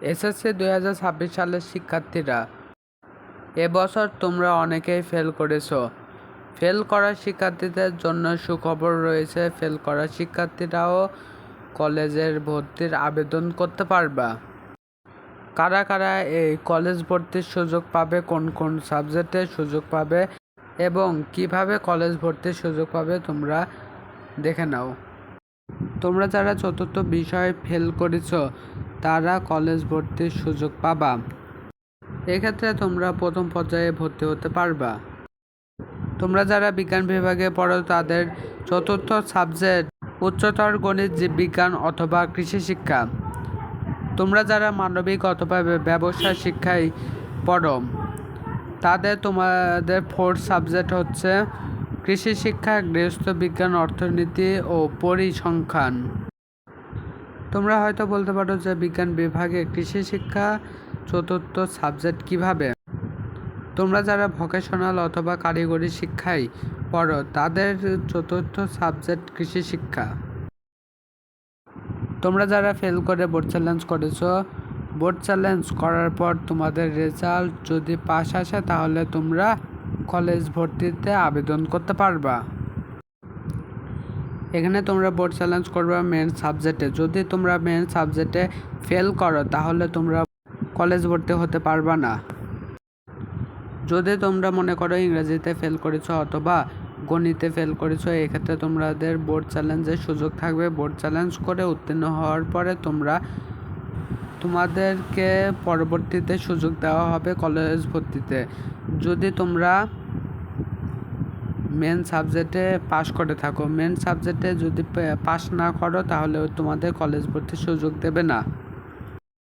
SSC 2026 সালের শিক্ষার্থীরা, এবছর তোমরা অনেকেই ফেল করেছো। ফেল করা শিক্ষার্থীদের জন্য সুখবর রয়েছে। ফেল করা শিক্ষার্থীরাও কলেজের ভর্তির আবেদন করতে পারবা। কারা কারা এই কলেজ ভর্তির সুযোগ পাবে, কোন কোন সাবজেক্টে সুযোগ পাবে এবং কিভাবে কলেজ ভর্তির সুযোগ পাবে তোমরা দেখে নাও। তোমরা যারা চতুর্থ বিষয়ে ফেল করেছো তারা কলেজ ভর্তির সুযোগ পাবা। এক্ষেত্রে তোমরা প্রথম পর্যায়ে ভর্তি হতে পারবা। তোমরা যারা বিজ্ঞান বিভাগে পড়ো তাদের চতুর্থ সাবজেক্ট উচ্চতর গণিত, জীববিজ্ঞান অথবা কৃষি শিক্ষা। তোমরা যারা মানবিক অথবা ব্যবসা শিক্ষায় পড়ো তাদের তোমাদের ফোর্থ সাবজেক্ট হচ্ছে কৃষি শিক্ষা, গৃহস্থ বিজ্ঞান, অর্থনীতি ও পরিসংখ্যান। তোমরা হয়তো বলতে পারো যে বিজ্ঞান বিভাগে কৃষি শিক্ষা চতুর্থ সাবজেক্ট কিভাবে। তোমরা যারা ভোকেশনাল অথবা কারিগরি শিক্ষায় পড়ো তাদের চতুর্থ সাবজেক্ট কৃষি শিক্ষা। তোমরা যারা ফেল করে বোর্ড চ্যালেঞ্জ করেছো, বোর্ড চ্যালেঞ্জ করার পর তোমাদের রেজাল্ট যদি পাস আসে তাহলে তোমরা কলেজ ভর্তিতে আবেদন করতে পারবা। এখানে তোমরা বোর্ড চ্যালেঞ্জ করবে মেন সাবজেক্টে। যদি তোমরা মেন সাবজেক্টে ফেল করো তাহলে তোমরা কলেজ ভর্তি হতে পারবা না। যদি তোমরা মনে করো ইংরেজিতে ফেল করেছো অথবা গণিতে ফেল করেছো, এক্ষেত্রে তোমাদের বোর্ড চ্যালেঞ্জের সুযোগ থাকবে। বোর্ড চ্যালেঞ্জ করে উত্তীর্ণ হওয়ার পরে তোমাদেরকে পরবর্তীতে সুযোগ দেওয়া হবে কলেজ ভর্তিতে। যদি তোমরা মেন সাবজেক্টে পাস করে থাকো, মেন সাবজেক্টে যদি পাস না করো তাহলে তোমাদের কলেজ ভর্তির সুযোগ দেবে না।